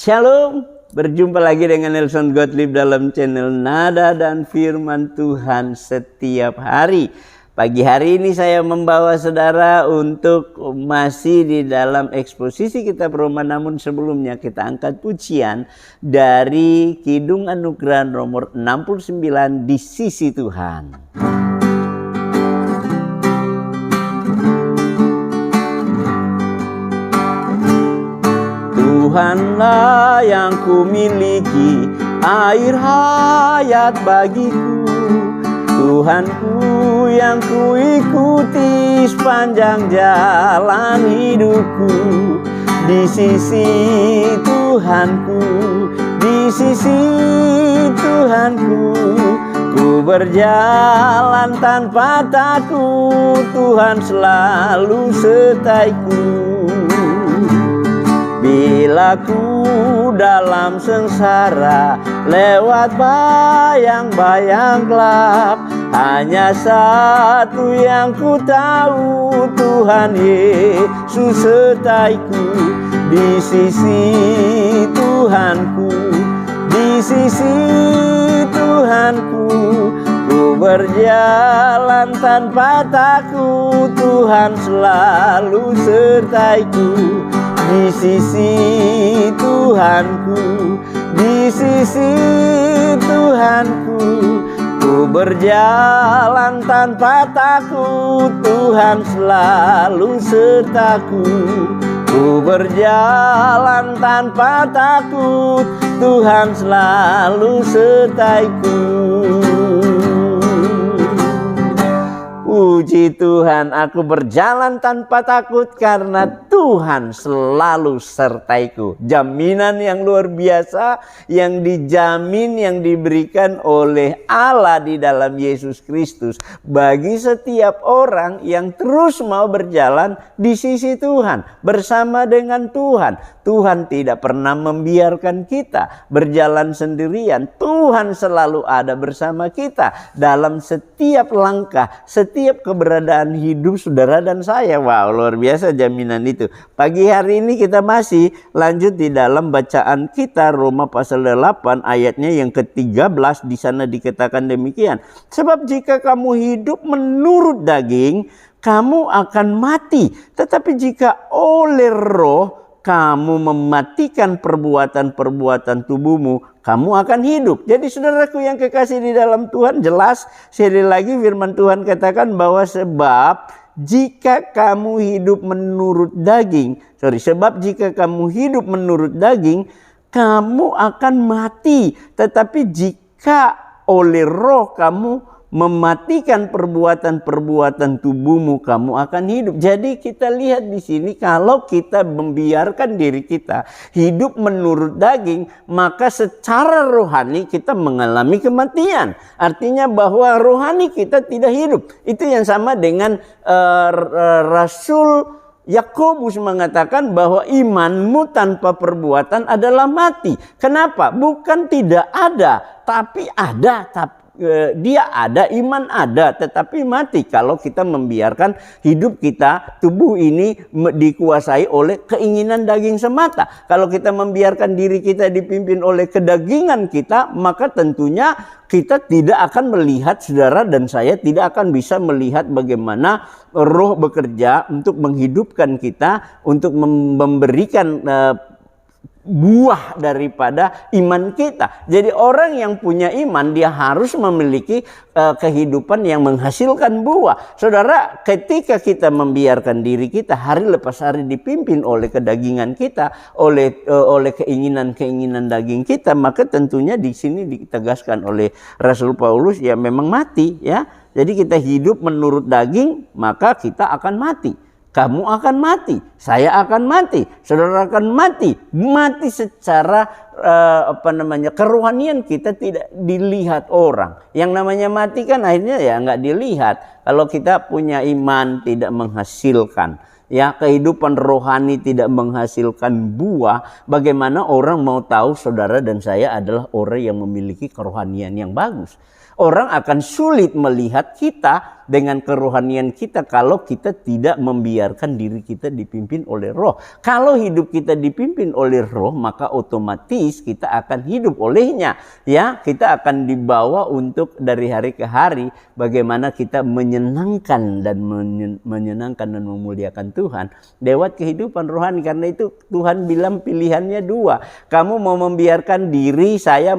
Shalom, berjumpa lagi dengan Nelson Gottlieb dalam channel Nada dan Firman Tuhan setiap hari. Pagi hari ini saya membawa saudara untuk masih di dalam eksposisi kitab Roma, namun sebelumnya kita angkat pujian dari Kidung Anugerah nomor 69, Di Sisi Tuhan. Tuhanlah yang ku miliki, air hayat bagiku. Tuhanku yang ku ikuti sepanjang jalan hidupku. Di sisi Tuhanku, di sisi Tuhanku, ku berjalan tanpa takut. Tuhan selalu sertaiku. Bila ku dalam sengsara, lewat bayang-bayang gelap, hanya satu yang ku tahu, Tuhan Yesus sertaiku. Di sisi Tuhanku, di sisi Tuhanku, ku berjalan tanpa takut. Tuhan selalu sertaiku. Di sisi Tuhanku, di sisi Tuhanku, ku berjalan tanpa takut. Tuhan selalu sertaku. Ku berjalan tanpa takut. Tuhan selalu sertaiku. Puji Tuhan, aku berjalan tanpa takut karena Tuhan selalu sertaiku. Jaminan yang luar biasa yang dijamin, yang diberikan oleh Allah di dalam Yesus Kristus bagi setiap orang yang terus mau berjalan di sisi Tuhan, bersama dengan Tuhan. Tuhan tidak pernah membiarkan kita berjalan sendirian. Tuhan selalu ada bersama kita dalam setiap langkah, setiap keberadaan hidup saudara dan saya. Wow, luar biasa jaminan itu. Pagi hari ini kita masih lanjut di dalam bacaan kita Roma pasal 8 ayatnya yang ke-13. Di sana dikatakan demikian. Sebab jika kamu hidup menurut daging, kamu akan mati. Tetapi jika oleh Roh kamu mematikan perbuatan-perbuatan tubuhmu, kamu akan hidup. Jadi saudaraku yang kekasih di dalam Tuhan, jelas sekali lagi firman Tuhan katakan bahwa sebab jika kamu hidup menurut daging, kamu akan mati. Tetapi jika oleh Roh kamu mematikan perbuatan-perbuatan tubuhmu, kamu akan hidup. Jadi kita lihat di sini, kalau kita membiarkan diri kita hidup menurut daging, maka secara rohani kita mengalami kematian. Artinya bahwa rohani kita tidak hidup. Itu yang sama dengan Rasul Yakobus mengatakan bahwa imanmu tanpa perbuatan adalah mati. Kenapa? Bukan tidak ada, tapi ada. Dia ada, iman ada, tetapi mati kalau kita membiarkan hidup kita, tubuh ini dikuasai oleh keinginan daging semata. Kalau kita membiarkan diri kita dipimpin oleh kedagingan kita, maka tentunya kita tidak akan melihat, saudara dan saya tidak akan bisa melihat bagaimana Roh bekerja untuk menghidupkan kita, untuk memberikan buah daripada iman kita. Jadi orang yang punya iman, dia harus memiliki kehidupan yang menghasilkan buah. Saudara, ketika kita membiarkan diri kita hari lepas hari dipimpin oleh kedagingan kita, oleh keinginan-keinginan daging kita, maka tentunya di sini ditegaskan oleh Rasul Paulus, ya memang mati, ya. Jadi kita hidup menurut daging, maka kita akan mati. Kamu akan mati, saya akan mati, saudara akan mati. Mati secara kerohanian kita tidak dilihat orang. Yang namanya mati kan akhirnya ya nggak dilihat. Kalau kita punya iman tidak menghasilkan, ya kehidupan rohani tidak menghasilkan buah, bagaimana orang mau tahu saudara dan saya adalah orang yang memiliki kerohanian yang bagus? Orang akan sulit melihat kita dengan kerohanian kita kalau kita tidak membiarkan diri kita dipimpin oleh Roh. Kalau hidup kita dipimpin oleh Roh, maka otomatis kita akan hidup olehnya. Ya, kita akan dibawa untuk dari hari ke hari bagaimana kita menyenangkan dan memuliakan Tuhan lewat kehidupan rohani. Karena itu Tuhan bilang pilihannya dua. Kamu mau membiarkan diri saya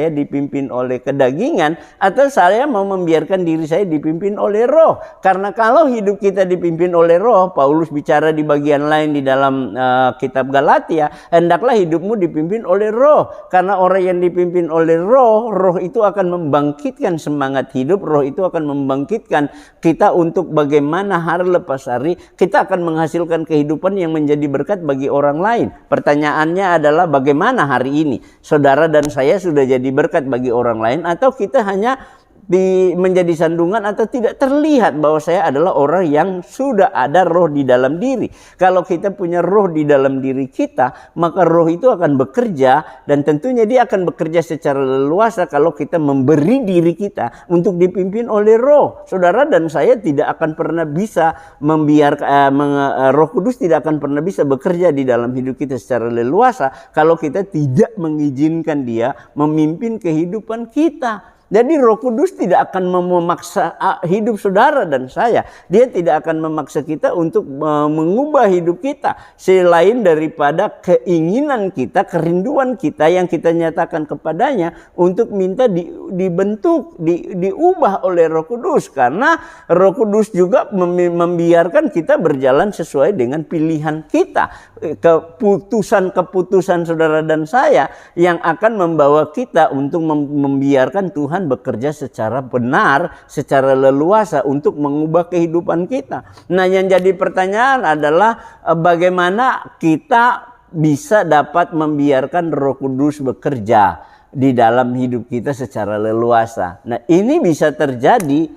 dipimpin oleh kedagingan, atau saya mau membiarkan diri saya dipimpin oleh Roh. Karena kalau hidup kita dipimpin oleh Roh, Paulus bicara di bagian lain di dalam kitab Galatia, hendaklah hidupmu dipimpin oleh Roh. Karena orang yang dipimpin oleh Roh, Roh itu akan membangkitkan semangat hidup, Roh itu akan membangkitkan kita untuk bagaimana hari lepas hari kita akan menghasilkan kehidupan yang menjadi berkat bagi orang lain. Pertanyaannya adalah bagaimana hari ini saudara dan saya sudah jadi berkat bagi orang lain, atau kita hanya menjadi sandungan atau tidak terlihat bahwa saya adalah orang yang sudah ada Roh di dalam diri. Kalau kita punya Roh di dalam diri kita, maka Roh itu akan bekerja, dan tentunya dia akan bekerja secara leluasa kalau kita memberi diri kita untuk dipimpin oleh Roh. Saudara dan saya tidak akan pernah bisa membiarkan Roh Kudus tidak akan pernah bisa bekerja di dalam hidup kita secara leluasa kalau kita tidak mengizinkan dia memimpin kehidupan kita. Jadi Roh Kudus tidak akan memaksa hidup saudara dan saya. Dia tidak akan memaksa kita untuk mengubah hidup kita. Selain daripada keinginan kita, kerinduan kita yang kita nyatakan kepadanya untuk minta dibentuk, diubah oleh Roh Kudus. Karena Roh Kudus juga membiarkan kita berjalan sesuai dengan pilihan kita. Keputusan saudara dan saya yang akan membawa kita untuk membiarkan Tuhan bekerja secara benar, secara leluasa untuk mengubah kehidupan kita. Nah, yang jadi pertanyaan adalah bagaimana kita bisa dapat membiarkan Roh Kudus bekerja di dalam hidup kita secara leluasa. Nah, ini bisa terjadi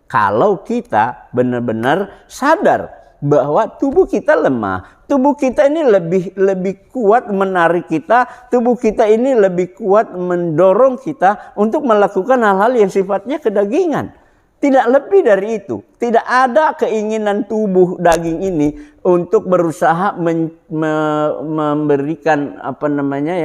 kalau kita benar-benar sadar bahwa tubuh kita lemah. Tubuh kita ini lebih kuat menarik kita. Tubuh kita ini lebih kuat mendorong kita untuk melakukan hal-hal yang sifatnya kedagingan. Tidak lebih dari itu. Tidak ada keinginan tubuh daging ini untuk berusaha memberikan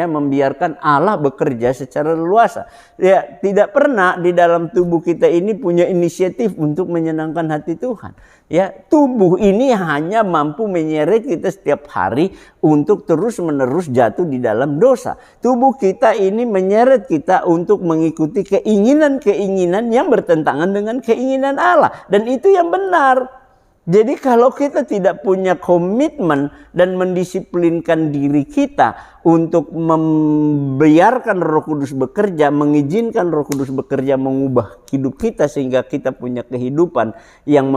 membiarkan Allah bekerja secara luasa. Ya, tidak pernah di dalam tubuh kita ini punya inisiatif untuk menyenangkan hati Tuhan. Ya, tubuh ini hanya mampu menyeret kita setiap hari untuk terus-menerus jatuh di dalam dosa. Tubuh kita ini menyeret kita untuk mengikuti keinginan-keinginan yang bertentangan dengan keinginan Allah, dan itu yang benar. Jadi kalau kita tidak punya komitmen dan mendisiplinkan diri kita untuk membiarkan Roh Kudus bekerja, mengizinkan Roh Kudus bekerja mengubah hidup kita sehingga kita punya kehidupan yang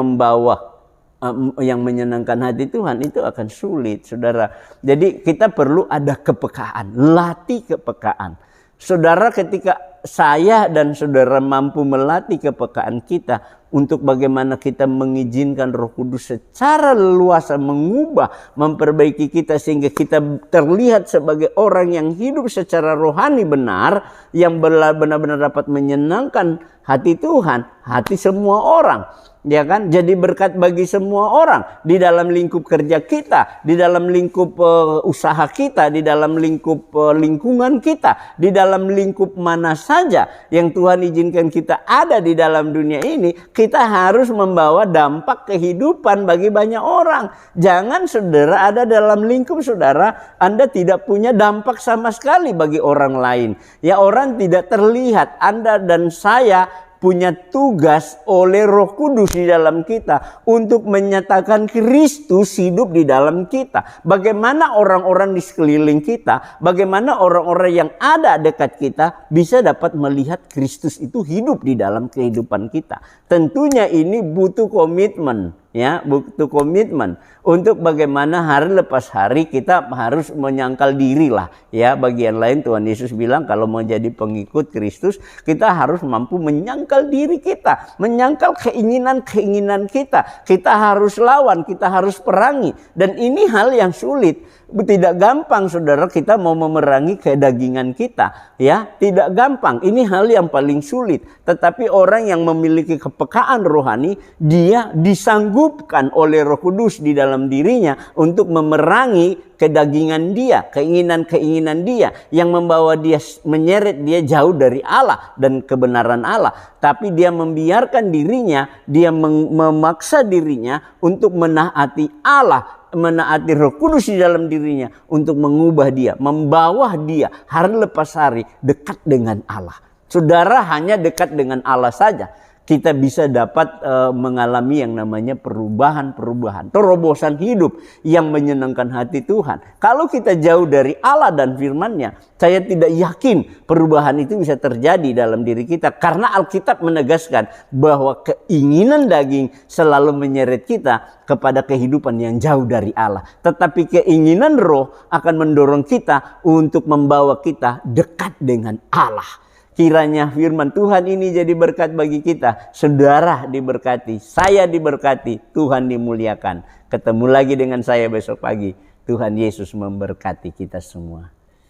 yang menyenangkan hati Tuhan, itu akan sulit, saudara. Jadi kita perlu ada kepekaan, latih kepekaan. Saudara, ketika saya dan saudara mampu melatih kepekaan kita untuk bagaimana kita mengizinkan Roh Kudus secara leluasa mengubah, memperbaiki kita sehingga kita terlihat sebagai orang yang hidup secara rohani benar, yang benar-benar dapat menyenangkan hati Tuhan, hati semua orang. Ya kan, jadi berkat bagi semua orang di dalam lingkup kerja kita, di dalam lingkup usaha kita, di dalam lingkup lingkungan kita, di dalam lingkup mana saja yang Tuhan izinkan kita ada di dalam dunia ini. Kita harus membawa dampak kehidupan bagi banyak orang. Jangan saudara ada dalam lingkup saudara, Anda tidak punya dampak sama sekali bagi orang lain. Ya, orang tidak terlihat. Anda dan saya punya tugas oleh Roh Kudus di dalam kita untuk menyatakan Kristus hidup di dalam kita. Bagaimana orang-orang di sekeliling kita, bagaimana orang-orang yang ada dekat kita bisa dapat melihat Kristus itu hidup di dalam kehidupan kita. Tentunya ini butuh komitmen. ya, butuh komitmen untuk bagaimana hari lepas hari kita harus menyangkal diri lah, ya. Bagian lain Tuhan Yesus bilang kalau mau jadi pengikut Kristus kita harus mampu menyangkal diri kita, menyangkal keinginan-keinginan kita. Kita harus lawan, kita harus perangi, dan ini hal yang sulit. Tidak gampang saudara kita mau memerangi kedagingan kita, ya, tidak gampang. Ini hal yang paling sulit. Tetapi orang yang memiliki kepekaan rohani, dia disanggupkan oleh Roh Kudus di dalam dirinya untuk memerangi kedagingan dia, keinginan-keinginan dia yang membawa dia, menyeret dia jauh dari Allah dan kebenaran Allah. Tapi dia membiarkan dirinya, dia memaksa dirinya untuk menaati Allah, menaati Roh Kudus di dalam dirinya untuk mengubah dia, membawa dia hari lepas hari dekat dengan Allah. Saudara, hanya dekat dengan Allah saja kita bisa dapat mengalami yang namanya perubahan-perubahan, terobosan hidup yang menyenangkan hati Tuhan. Kalau kita jauh dari Allah dan firman-Nya, saya tidak yakin perubahan itu bisa terjadi dalam diri kita. Karena Alkitab menegaskan bahwa keinginan daging selalu menyeret kita kepada kehidupan yang jauh dari Allah. Tetapi keinginan roh akan mendorong kita untuk membawa kita dekat dengan Allah. Kiranya firman Tuhan ini jadi berkat bagi kita. Saudara diberkati, saya diberkati, Tuhan dimuliakan. Ketemu lagi dengan saya besok pagi. Tuhan Yesus memberkati kita semua.